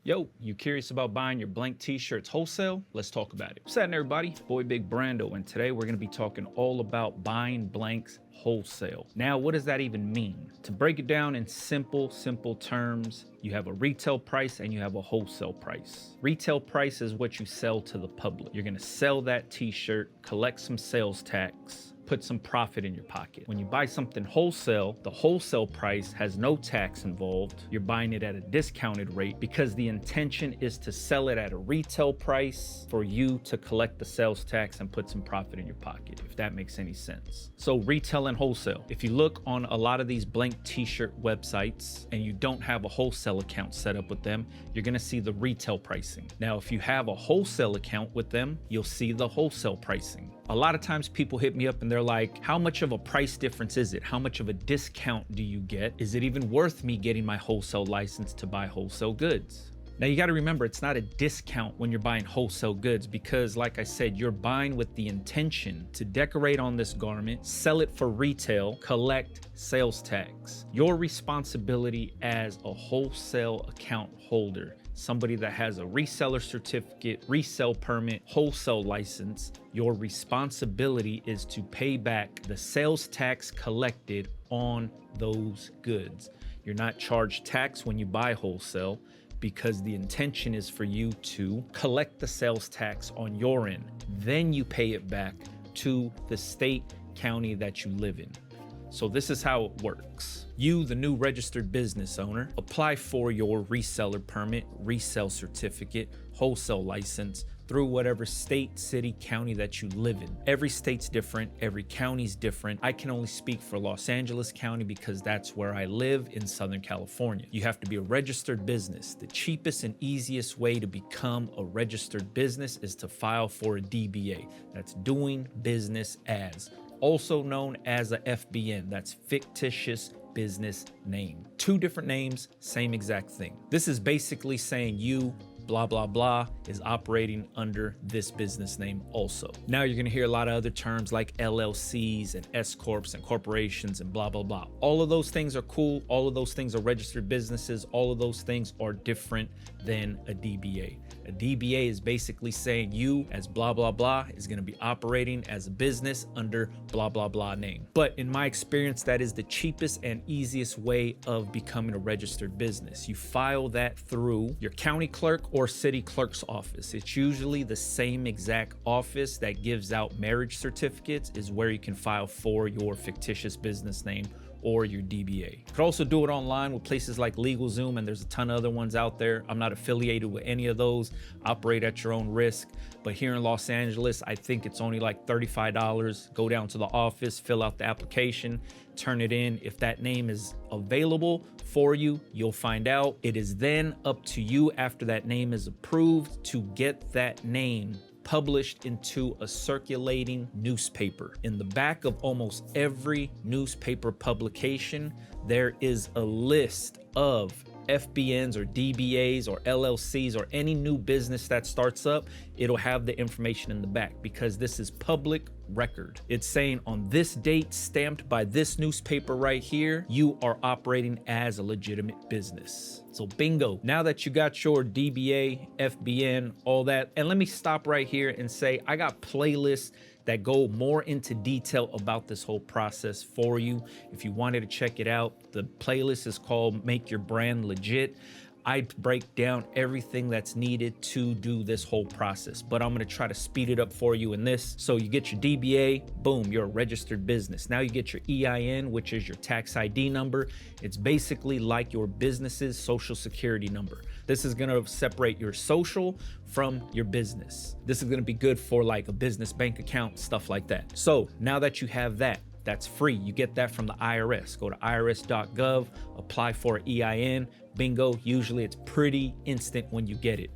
Yo, you curious about buying your blank t-shirts wholesale? Let's talk about it. What's happening, everybody? Boy Big Brando, and today we're gonna be talking all about buying blanks wholesale. Now, what does that even mean? To break it down in simple terms, you have a retail price and you have a wholesale price. Retail price is what you sell to the public. You're gonna sell that t-shirt, collect some sales tax, put some profit in your pocket. When you buy something wholesale, the wholesale price has no tax involved. You're buying it at a discounted rate because the intention is to sell it at a retail price for you to collect the sales tax and put some profit in your pocket, if that makes any sense. So retail and wholesale. If you look on a lot of these blank t-shirt websites and you don't have a wholesale account set up with them, you're gonna see the retail pricing. Now, if you have a wholesale account with them, you'll see the wholesale pricing. A lot of times people hit me up and they're like, how much of a price difference is it? How much of a discount do you get? Is it even worth me getting my wholesale license to buy wholesale goods? Now you got to remember, it's not a discount when you're buying wholesale goods because, like I said, you're buying with the intention to decorate on this garment, sell it for retail, collect sales tax. Your responsibility as a wholesale account holder, somebody that has a reseller certificate, resale permit, wholesale license, your responsibility is to pay back the sales tax collected on those goods. You're not charged tax when you buy wholesale because the intention is for you to collect the sales tax on your end. Then you pay it back to the state, county that you live in. So this is how it works. You, the new registered business owner, apply for your reseller permit, resale certificate, wholesale license through whatever state, city, county that you live in. Every state's different, every county's different. I can only speak for Los Angeles County because that's where I live in Southern California. You have to be a registered business. The cheapest and easiest way to become a registered business is to file for a DBA. That's doing business as, also known as a FBN. That's fictitious business name. Two different names, same exact thing. This is basically saying you, blah, blah, blah, is operating under this business name also. Now you're gonna hear a lot of other terms like LLCs and S-Corps and corporations and blah, blah, blah. All of those things are cool. All of those things are registered businesses. All of those things are different than a DBA. A DBA is basically saying you as blah, blah, blah is gonna be operating as a business under blah, blah, blah name. But in my experience, that is the cheapest and easiest way of becoming a registered business. You file that through your county clerk or city clerk's office. It's usually the same exact office that gives out marriage certificates is where you can file for your fictitious business name or your DBA. You could also do it online with places like LegalZoom, and there's a ton of other ones out there. I'm not affiliated with any of those. Operate at your own risk. But here in Los Angeles, I think it's only like $35. Go down to the office, fill out the application, turn it in. If that name is available for you, you'll find out. It is then up to you after that name is approved to get that name published into a circulating newspaper. In the back of almost every newspaper publication, there is a list of FBNs or DBAs or LLCs or any new business that starts up. It'll have the information in the back because this is public record. It's saying on this date stamped by this newspaper right here, you are operating as a legitimate business. So bingo, now that you got your DBA, FBN, all that, and let me stop right here and say, I got playlists that go more into detail about this whole process for you. If you wanted to check it out, the playlist is called Make Your Brand Legit. I break down everything that's needed to do this whole process, but I'm gonna try to speed it up for you in this. So you get your DBA, boom, you're a registered business. Now you get your EIN, which is your tax ID number. It's basically like your business's social security number. This is gonna separate your social from your business. This is gonna be good for like a business bank account, stuff like that. So now that you have that, that's free. You get that from the IRS. Go to irs.gov, apply for an EIN, bingo. Usually it's pretty instant when you get it.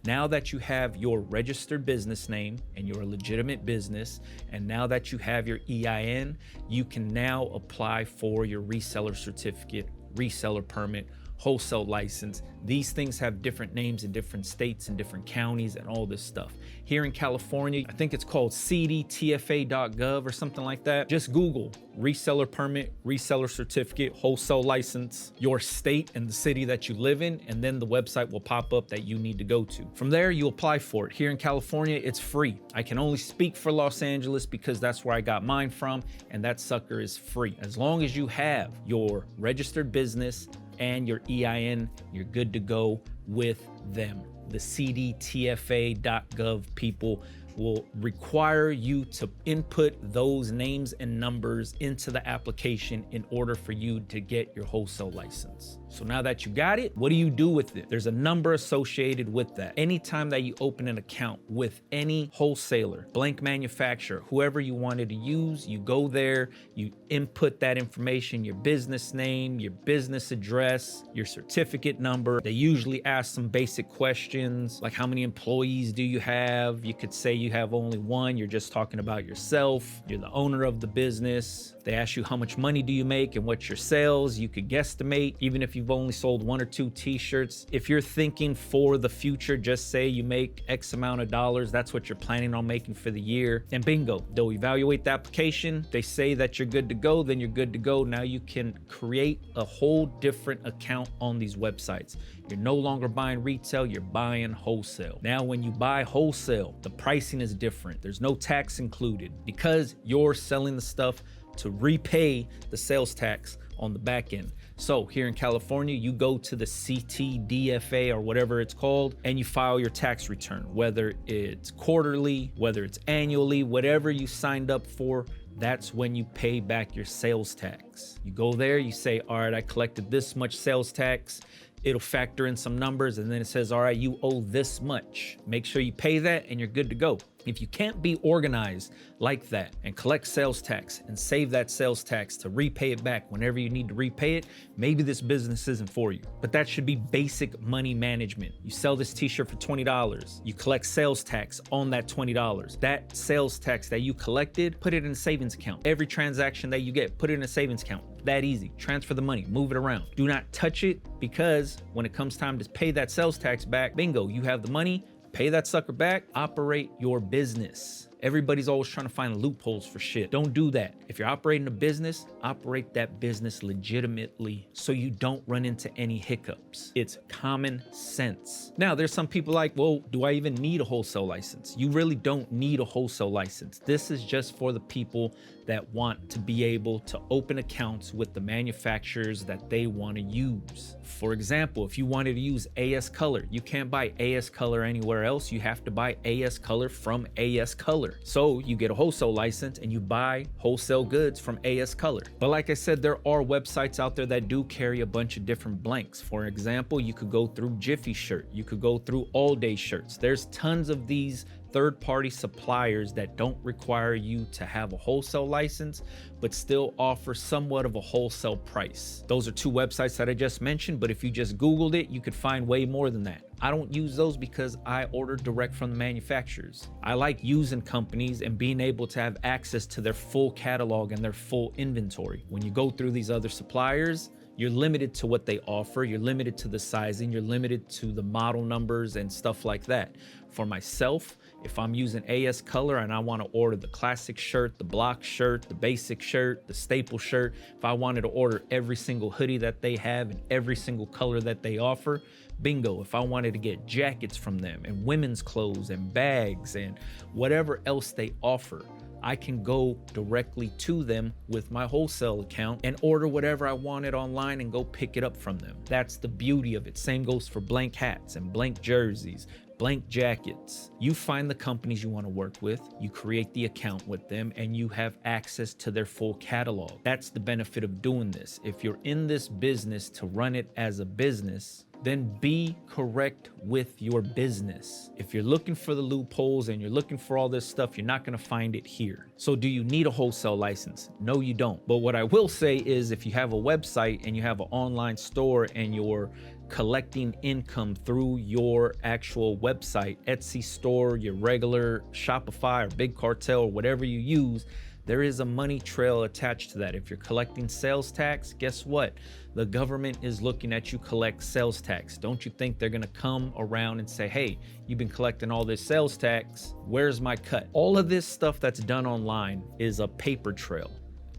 Now that you have your registered business name and you're a legitimate business, and now that you have your EIN, you can now apply for your reseller certificate, reseller permit, wholesale license. These things have different names in different states and different counties and all this stuff. Here in California, I think it's called cdtfa.gov or something like that. Just Google reseller permit, reseller certificate, wholesale license, your state and the city that you live in, and then the website will pop up that you need to go to. From there, you apply for it. Here in California, it's free. I can only speak for Los Angeles because that's where I got mine from, and that sucker is free. As long as you have your registered business and your EIN, you're good to go with them. The cdtfa.gov people will require you to input those names and numbers into the application in order for you to get your wholesale license. So now that you got it, what do you do with it? There's a number associated with that. Anytime that you open an account with any wholesaler, blank manufacturer, whoever you wanted to use, you go there, you input that information, your business name, your business address, your certificate number. They usually ask some basic questions like how many employees do you have? You could say you have only one, you're just talking about yourself, you're the owner of the business. They ask you how much money do you make and what's your sales. You could guesstimate, even if you've only sold 1 or 2 t-shirts. If you're thinking for the future, just say you make X amount of dollars, that's what you're planning on making for the year, and bingo, they'll evaluate the application. They say that you're good to go, then you're good to go. Now you can create a whole different account on these websites. You're no longer buying retail, you're buying wholesale. Now, when you buy wholesale, the pricing is different. There's no tax included because you're selling the stuff to repay the sales tax on the back end. So here in California, you go to the CTDFA or whatever it's called, and you file your tax return, whether it's quarterly, whether it's annually, whatever you signed up for. That's when you pay back your sales tax. You go there, you say, all right, I collected this much sales tax. It'll factor in some numbers, and then it says, all right, you owe this much. Make sure you pay that and you're good to go. If you can't be organized like that and collect sales tax and save that sales tax to repay it back whenever you need to repay it, maybe this business isn't for you. But that should be basic money management. You sell this t-shirt for $20. You collect sales tax on that $20. That sales tax that you collected, put it in a savings account. Every transaction that you get, put it in a savings account. That easy. Transfer the money, move it around. Do not touch it, because when it comes time to pay that sales tax back, bingo, you have the money. Pay that sucker back, operate your business. Everybody's always trying to find loopholes for shit. Don't do that. If you're operating a business, operate that business legitimately so you don't run into any hiccups. It's common sense. Now, there's some people like, well, do I even need a wholesale license? You really don't need a wholesale license. This is just for the people that want to be able to open accounts with the manufacturers that they want to use. For example, if you wanted to use AS Color, you can't buy AS Color anywhere else. You have to buy AS Color from AS Color. So you get a wholesale license and you buy wholesale goods from AS Color. But like I said, there are websites out there that do carry a bunch of different blanks. For example, you could go through Jiffy Shirt. You could go through All Day Shirts. There's tons of these third-party suppliers that don't require you to have a wholesale license, but still offer somewhat of a wholesale price. Those are 2 websites that I just mentioned, but if you just Googled it, you could find way more than that. I don't use those because I order direct from the manufacturers. I like using companies and being able to have access to their full catalog and their full inventory. When you go through these other suppliers, you're limited to what they offer, you're limited to the sizing, you're limited to the model numbers and stuff like that. For myself, if I'm using AS Color and I want to order the classic shirt, the block shirt, the basic shirt, the staple shirt, if I wanted to order every single hoodie that they have and every single color that they offer, bingo. If I wanted to get jackets from them and women's clothes and bags and whatever else they offer, I can go directly to them with my wholesale account and order whatever I wanted online and go pick it up from them. That's the beauty of it. Same goes for blank hats and blank jerseys, blank jackets. You find the companies you want to work with, you create the account with them, and you have access to their full catalog. That's the benefit of doing this. If you're in this business to run it as a business, then be correct with your business. If you're looking for the loopholes and you're looking for all this stuff, you're not going to find it here. So do you need a wholesale license? No, you don't. But what I will say is if you have a website and you have an online store and you're collecting income through your actual website, Etsy store, your regular Shopify or Big Cartel or whatever you use, There is a money trail attached to that. If you're collecting sales tax, guess what? The government is looking at you collect sales tax. Don't you think they're gonna come around and say, hey, you've been collecting all this sales tax, where's my cut? All of this stuff that's done online is a paper trail.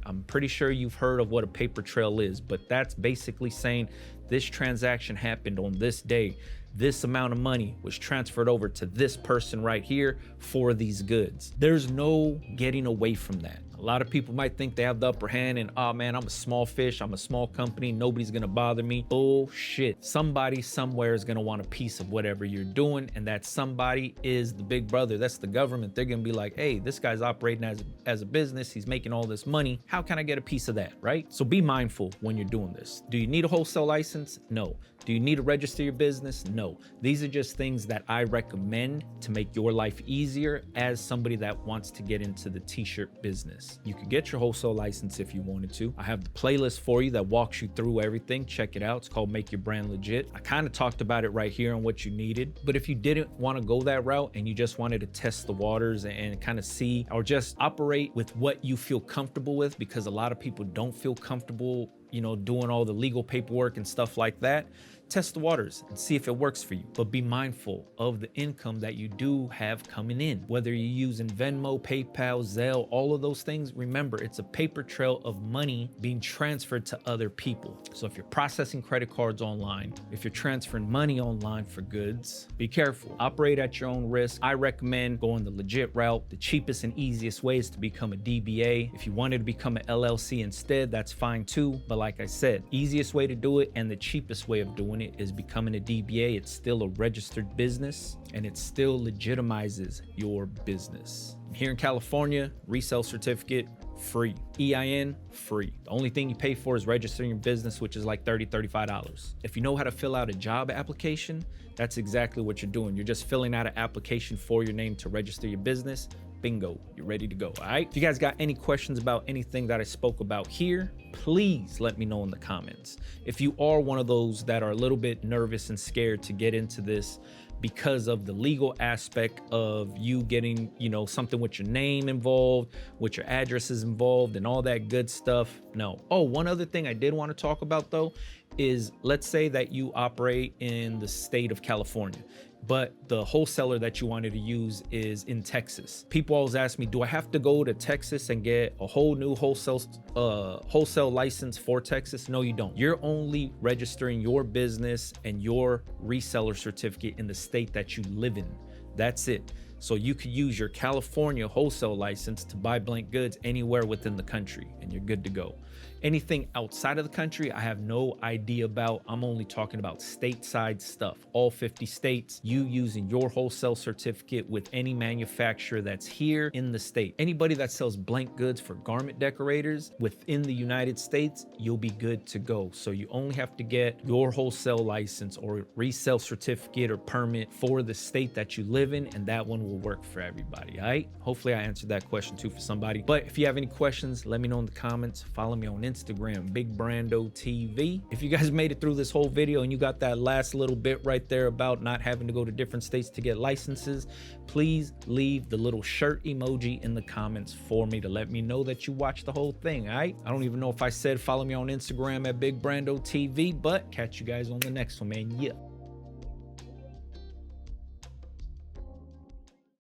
I'm pretty sure you've heard of what a paper trail is, but that's basically saying this transaction happened on this day. This amount of money was transferred over to this person right here for these goods. There's no getting away from that. A lot of people might think they have the upper hand and, oh man, I'm a small fish, I'm a small company, nobody's gonna bother me. Bullshit. Somebody somewhere is gonna want a piece of whatever you're doing, and that somebody is the big brother. That's the government. They're gonna be like, hey, this guy's operating as a business, he's making all this money. How can I get a piece of that, right? So be mindful when you're doing this. Do you need a wholesale license? No. Do you need to register your business? No. These are just things that I recommend to make your life easier as somebody that wants to get into the t-shirt business. You could get your wholesale license if you wanted to. I have the playlist for you that walks you through everything. Check it out. It's called Make Your Brand Legit. I kind of talked about it right here on what you needed. But if you didn't want to go that route and you just wanted to test the waters and kind of see or just operate with what you feel comfortable with, because a lot of people don't feel comfortable, you know, doing all the legal paperwork and stuff like that, test the waters and see if it works for you. But be mindful of the income that you do have coming in. Whether you're using Venmo, PayPal, Zelle, all of those things, remember, it's a paper trail of money being transferred to other people. So if you're processing credit cards online, if you're transferring money online for goods, be careful. Operate at your own risk. I recommend going the legit route. The cheapest and easiest way is to become a DBA. If you wanted to become an LLC instead, that's fine too. But like I said, easiest way to do it and the cheapest way of doing it is becoming a DBA. It's still a registered business and it still legitimizes your business. Here in California, resale certificate, free. EIN, free. The only thing you pay for is registering your business, which is like $30, $35. If you know how to fill out a job application, that's exactly what you're doing. You're just filling out an application for your name to register your business. Bingo, you're ready to go, all right? If you guys got any questions about anything that I spoke about here, please let me know in the comments. If you are one of those that are a little bit nervous and scared to get into this because of the legal aspect of you getting, you know, something with your name involved, with your addresses involved and all that good stuff, no. Oh, one other thing I did want to talk about though is, let's say that you operate in the state of California, but the wholesaler that you wanted to use is in Texas. People always ask me, do I have to go to Texas and get a whole new wholesale license for Texas? No, you don't. You're only registering your business and your reseller certificate in the state that you live in. That's it. So you could use your California wholesale license to buy blank goods anywhere within the country and you're good to go. Anything outside of the country, I have no idea about. I'm only talking about stateside stuff. All 50 states, you using your wholesale certificate with any manufacturer that's here in the state. Anybody that sells blank goods for garment decorators within the United States, you'll be good to go. So you only have to get your wholesale license or resale certificate or permit for the state that you live in, and that one will work for everybody, all right? Hopefully I answered that question too for somebody. But if you have any questions, let me know in the comments. Follow me on Instagram, Big Brando TV. If you guys made it through this whole video and you got that last little bit right there about not having to go to different states to get licenses, please leave the little shirt emoji in the comments for me to let me know that you watched the whole thing, all right? I don't even know if I said follow me on Instagram at Big Brando TV, but catch you guys on the next one, man. Yeah.